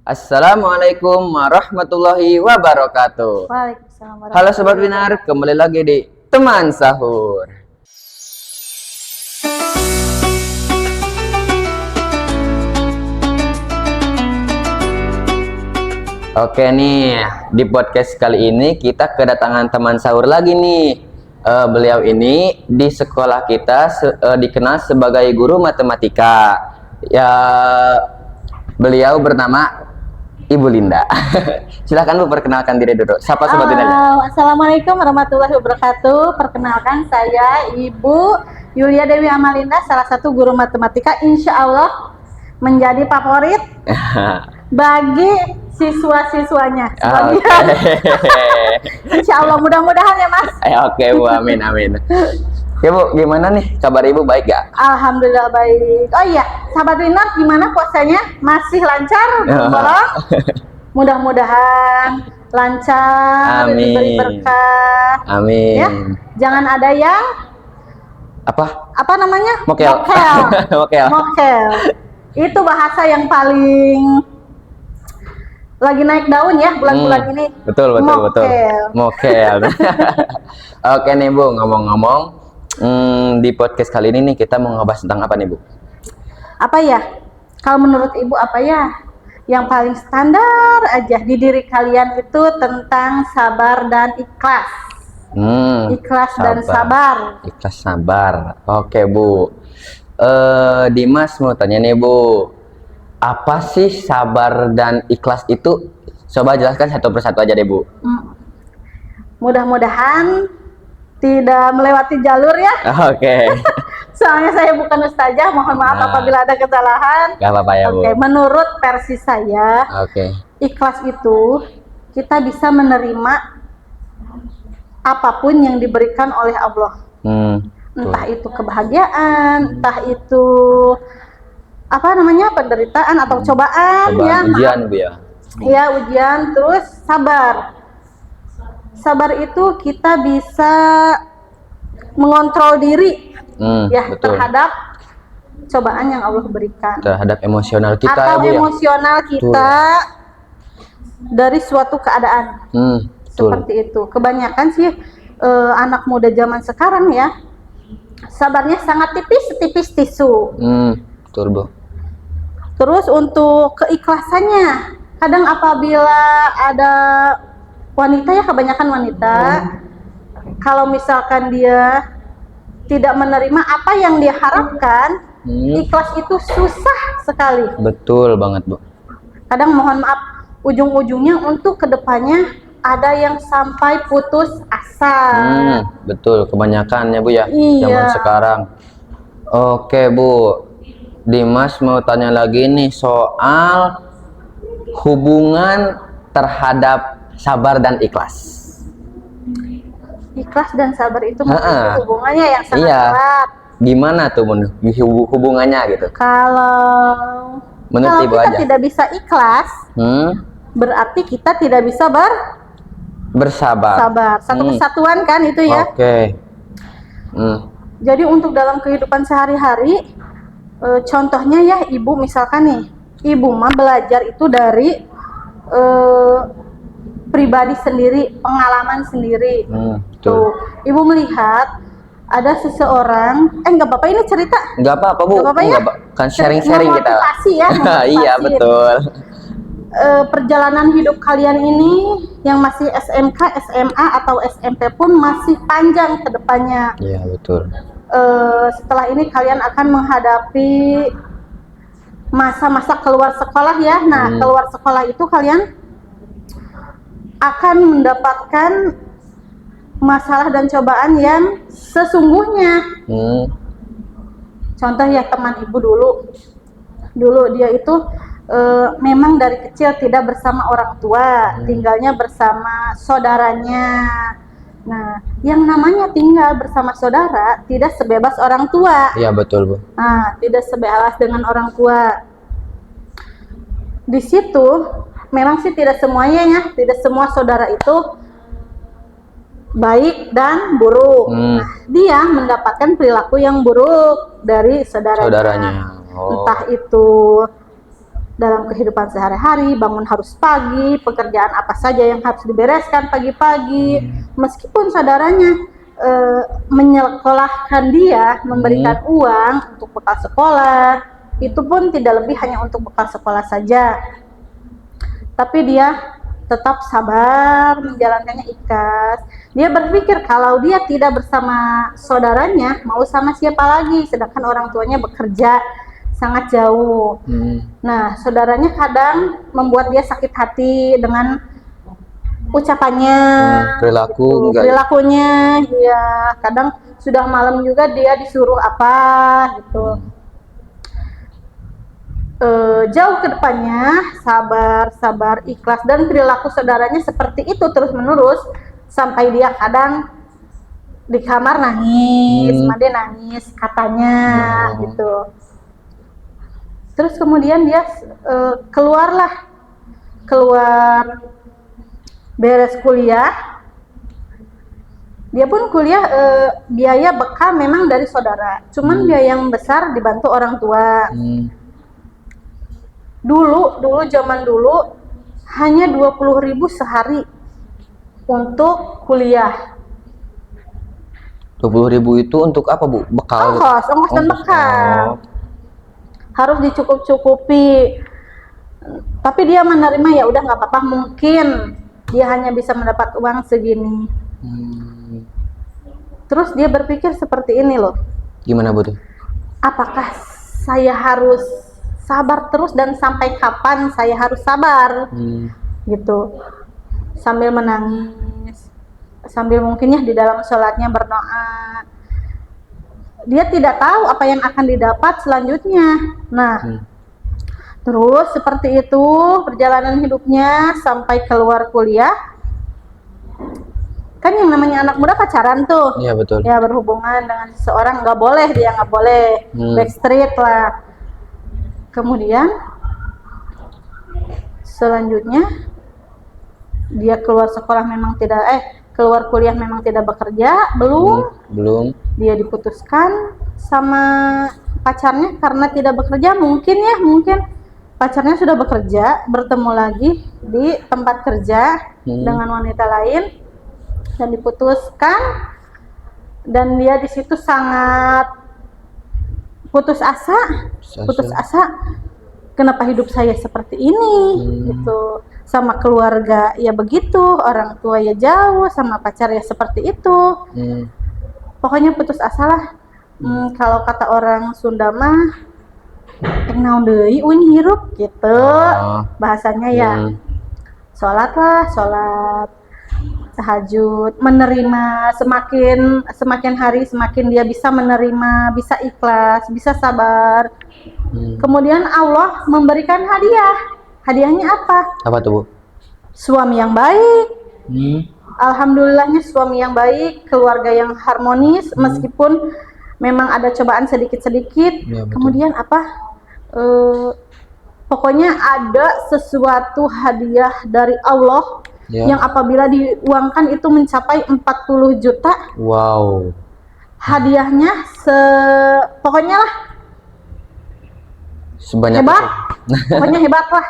Assalamualaikum warahmatullahi wabarakatuh. Waalaikumsalam Halo Sobat warahmatullahi Binar, kembali lagi di Teman Sahur. Oke nih, di podcast kali ini kita kedatangan teman sahur lagi nih. Beliau ini di sekolah kita dikenal sebagai guru matematika. Ya, beliau bernama Ibu Linda. Silahkan Bu, perkenalkan diri dulu. Siapa Sobat Binarnya? Assalamualaikum warahmatullahi wabarakatuh. Perkenalkan, saya Ibu Yulia Dewi Amalinda, salah satu guru matematika. Insya Allah menjadi favorit bagi siswa-siswanya. Insya Allah, mudah-mudahan ya Mas. Oke Bu, amin amin. Ya Bu, gimana nih kabar Ibu, baik gak? Alhamdulillah baik. Oh iya, sahabat Binar, gimana puasanya? Masih lancar? Bolong? Mudah-mudahan lancar, diberi berkah. Amin. Ya, jangan ada yang apa namanya? Mokel. Mokel. Mokel. Itu bahasa yang paling lagi naik daun ya bulan-bulan ini. Betul. Mokel. Oke nih Bu, ngomong-ngomong, di podcast kali ini nih kita mau ngebahas tentang apa nih Bu? Apa ya? Kalau menurut Ibu apa ya? Yang paling standar aja di diri kalian itu tentang sabar dan ikhlas. Ikhlas dan sabar. Ikhlas sabar. Oke Bu. Dimas mau tanya nih Bu, apa sih sabar dan ikhlas itu? Coba jelaskan satu persatu aja deh Bu. Mudah-mudahan tidak melewati jalur ya. Oke. Soalnya saya bukan ustazah, mohon maaf apabila ada kesalahan. Gak apa-apa ya Bu. Oke, menurut versi saya, ikhlas itu kita bisa menerima apapun yang diberikan oleh Allah. Entah itu kebahagiaan, entah itu penderitaan atau cobaan ya. Ujian Bu ya. Ya, ujian, terus sabar. Sabar itu kita bisa mengontrol diri terhadap cobaan yang Allah berikan, terhadap emosional kita atau ya, Bu, emosional kita dari suatu keadaan. Seperti itu. Kebanyakan sih anak muda zaman sekarang ya, sabarnya sangat tipis tisu. Betul Bu. Terus untuk keikhlasannya, kadang apabila ada wanita ya, kebanyakan wanita, kalau misalkan dia tidak menerima apa yang dia harapkan, ikhlas itu susah sekali. Betul banget Bu. Kadang mohon maaf, ujung-ujungnya untuk kedepannya ada yang sampai putus asa. Betul, kebanyakan ya Bu ya, iya. Zaman sekarang. Oke Bu, Dimas mau tanya lagi nih soal hubungan terhadap sabar dan ikhlas. Ikhlas dan sabar itu hubungannya yang sangat erat. Gimana tuh hubungannya gitu? Kalau Ibu kita aja tidak bisa ikhlas, berarti kita tidak bisa bersabar. Satu kesatuan kan itu ya. Oke. Jadi untuk dalam kehidupan sehari-hari, contohnya ya, ibu misalkan nih, ibu mah belajar itu dari pribadi sendiri, pengalaman sendiri. Tuh, ibu melihat ada seseorang, nggak apa-apa ini cerita. Nggak apa-apa Bu. Nggak apa-apa ya. Kan sharing-sharing kita. Motivasi ya. Iya betul. Perjalanan hidup kalian ini yang masih SMK, SMA atau SMP pun masih panjang ke depannya. Iya betul. Setelah ini kalian akan menghadapi masa-masa keluar sekolah ya. Nah, keluar sekolah itu kalian akan mendapatkan masalah dan cobaan yang sesungguhnya. Contoh ya, teman ibu dulu dia itu memang dari kecil tidak bersama orang tua, tinggalnya bersama saudaranya. Nah, yang namanya tinggal bersama saudara tidak sebebas orang tua. Iya betul Bu. Nah, tidak sebebas dengan orang tua. Di situ memang sih tidak semuanya ya, tidak semua saudara itu baik dan buruk. Nah, dia mendapatkan perilaku yang buruk dari saudaranya. Entah itu dalam kehidupan sehari-hari, bangun harus pagi, pekerjaan apa saja yang harus dibereskan pagi-pagi, meskipun saudaranya menyekolahkan dia, memberikan uang untuk bekal sekolah, itu pun tidak lebih hanya untuk bekal sekolah saja, tapi dia tetap sabar menjalankannya ikhlas. Dia berpikir kalau dia tidak bersama saudaranya, mau sama siapa lagi, sedangkan orang tuanya bekerja sangat jauh. Nah, saudaranya kadang membuat dia sakit hati dengan ucapannya, perilakunya. Ya, kadang sudah malam juga dia disuruh apa gitu. Jauh ke depannya sabar, ikhlas, dan perilaku saudaranya seperti itu terus menerus sampai dia kadang di kamar nangis, mandi nangis katanya gitu. Terus kemudian dia keluar beres kuliah. Dia pun kuliah biaya bekal memang dari saudara, cuman biaya yang besar dibantu orang tua. Dulu zaman dulu hanya 20.000 sehari untuk kuliah. 20.000 itu untuk apa, Bu? Bekal? Ongkos dan bekal. Harus dicukupi. Tapi dia menerima, ya udah nggak apa-apa, mungkin dia hanya bisa mendapat uang segini. Terus dia berpikir seperti ini loh. Gimana, Bu? Apakah saya harus sabar terus dan sampai kapan saya harus sabar? Gitu. Sambil menangis, sambil mungkinnya di dalam sholatnya berdoa. Dia tidak tahu apa yang akan didapat selanjutnya. Nah, terus seperti itu perjalanan hidupnya sampai keluar kuliah. Kan yang namanya anak muda pacaran tuh. Iya, betul. Ya, berhubungan dengan seseorang nggak boleh, dia nggak boleh backstreet lah. Kemudian selanjutnya dia keluar sekolah memang tidak keluar kuliah memang tidak bekerja, belum dia diputuskan sama pacarnya karena tidak bekerja. Mungkin pacarnya sudah bekerja, bertemu lagi di tempat kerja dengan wanita lain dan diputuskan, dan dia di situ sangat putus asa. Kenapa hidup saya seperti ini gitu, sama keluarga ya begitu, orang tua ya jauh, sama pacar ya seperti itu. Pokoknya putus asa lah. Kalau kata orang Sunda mah naon deui uing hirup gitu bahasanya ya. Sholat tahajud, menerima, semakin hari semakin dia bisa menerima, bisa ikhlas, bisa sabar. Kemudian Allah memberikan hadiah. Hadiahnya apa? Apa tuh, Bu? Suami yang baik. Alhamdulillahnya suami yang baik, keluarga yang harmonis, meskipun memang ada cobaan sedikit-sedikit. Ya, kemudian apa? Pokoknya ada sesuatu hadiah dari Allah yang apabila diuangkan itu mencapai 40 juta. Wow. Hadiahnya pokoknya lah sebanyak hebat. Pokoknya hebat lah.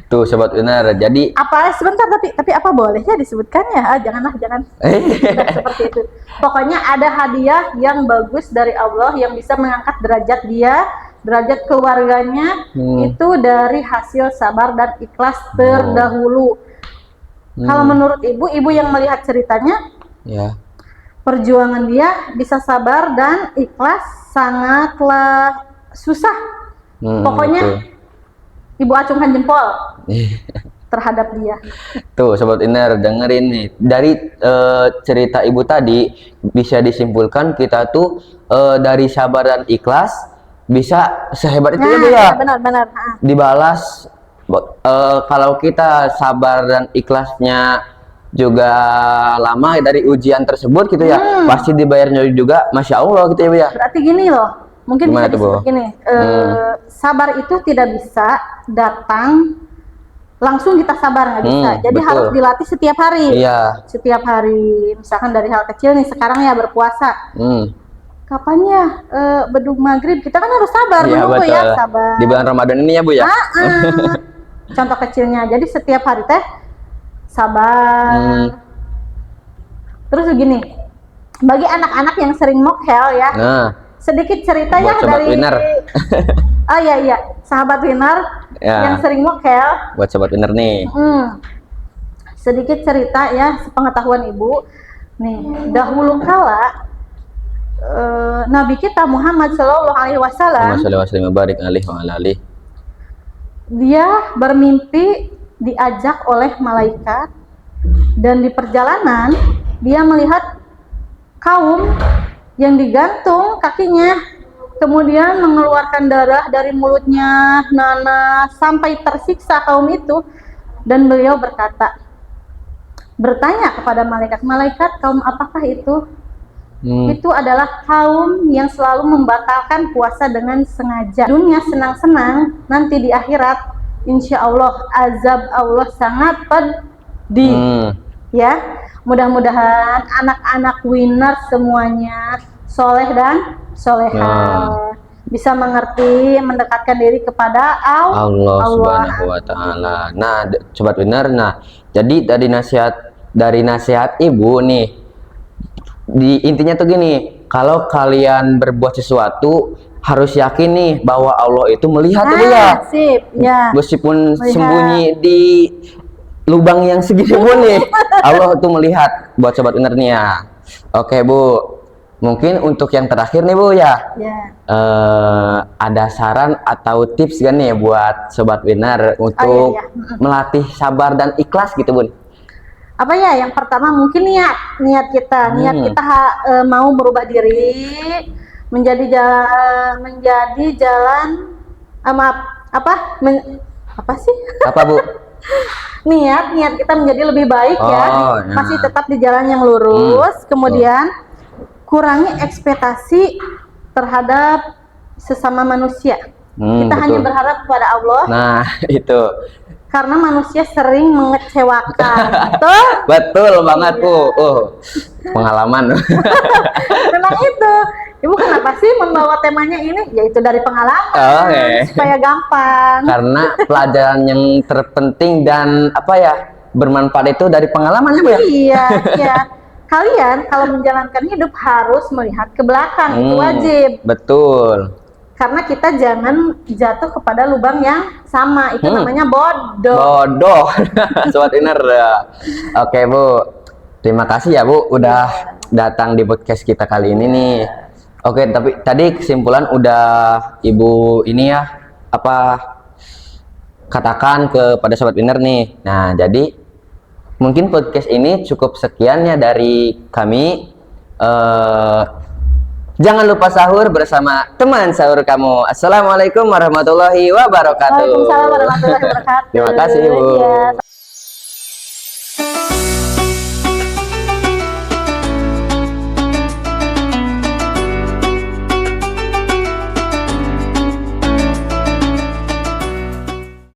Tuh sobat Unar, jadi apa sebentar, tapi apa bolehnya disebutkan ya? Jangan. Tidak seperti itu. Pokoknya ada hadiah yang bagus dari Allah yang bisa mengangkat derajat dia, derajat keluarganya, itu dari hasil sabar dan ikhlas terdahulu. Kalau menurut ibu yang melihat ceritanya, perjuangan dia bisa sabar dan ikhlas sangatlah susah. Pokoknya ibu acungkan jempol terhadap dia. Tuh sobat Iner, dengerin nih, dari cerita ibu tadi bisa disimpulkan kita tuh dari sabar dan ikhlas bisa sehebat itu ya. Benar. Dibalas kalau kita sabar dan ikhlasnya juga lama dari ujian tersebut gitu ya, pasti dibayarnya juga, masya Allah gitu ya, Bu ya. Berarti gini loh, mungkin bisa disebut gini, sabar itu tidak bisa datang langsung kita sabar, nggak bisa. Jadi harus dilatih setiap hari. Iya. Setiap hari, misalkan dari hal kecil nih, sekarang ya berpuasa. kapan ya beduk maghrib? Kita kan harus sabar Iya, menunggu betul. ya, sabar. Di bulan Ramadan ini ya Bu ya. Contoh kecilnya, jadi setiap hari teh sabar. Terus begini, bagi anak-anak yang sering mokhel ya, Nah, sedikit cerita buat ya sobat dari winner. Oh iya, sahabat winner Ya. yang sering mokhel. buat sobat winner nih. Sedikit cerita ya, sepengetahuan ibu. Nih, dahulu kala Nabi kita Muhammad Shallallahu Alaihi Wasallam, Wassalamualaikum warahmatullahi wabarakatuh. dia bermimpi diajak oleh malaikat, dan di perjalanan dia melihat kaum yang digantung kakinya, kemudian mengeluarkan darah dari mulutnya, nanas, sampai tersiksa kaum itu. Dan beliau bertanya kepada malaikat, kaum apakah itu? Itu adalah kaum yang selalu membatalkan puasa dengan sengaja. Dunia senang-senang, nanti di akhirat insya Allah azab Allah sangat pedih. Ya, mudah-mudahan anak-anak winner semuanya soleh dan soleha, bisa mengerti, mendekatkan diri kepada Allah Subhanahu wa taala. Nah, sobat winner, nah, jadi dari nasihat ibu nih, intinya tuh gini, kalau kalian berbuat sesuatu harus yakin nih bahwa Allah itu melihat tuh ya. Sip, ya. Meskipun sembunyi di lubang yang segini pun nih, Allah tuh melihat buat sobat winner nih ya. Oke Bu, mungkin untuk yang terakhir nih Bu ya. Ada saran atau tips kan nih buat sobat winner untuk melatih sabar dan ikhlas gitu Bun? Apa ya? Yang pertama mungkin niat kita mau merubah diri menjadi jalan apa sih? Apa Bu? niat kita menjadi lebih baik ya. Masih tetap di jalan yang lurus. Kemudian kurangi ekspektasi terhadap sesama manusia. Kita betul. hanya berharap kepada Allah. Nah, itu. Karena manusia sering mengecewakan. Betul banget Bu. Pengalaman. Memang itu. Ibu kenapa sih membawa temanya ini? Yaitu dari pengalaman, supaya gampang. Karena pelajaran yang terpenting dan bermanfaat itu dari pengalamannya Bu ya? Iya. Kalian kalau menjalankan hidup harus melihat ke belakang, itu wajib. Betul. Karena kita jangan jatuh kepada lubang yang sama, itu namanya bodoh. Sobat winner. Oke Bu, terima kasih ya Bu udah datang di podcast kita kali ini nih. Oke, tapi tadi kesimpulan udah Ibu ini ya katakan kepada sobat winner nih. Nah, jadi mungkin podcast ini cukup sekian ya dari kami. Jangan lupa sahur bersama teman sahur kamu. Assalamualaikum warahmatullahi wabarakatuh. Waalaikumsalam warahmatullahi wabarakatuh. Terima kasih Bu.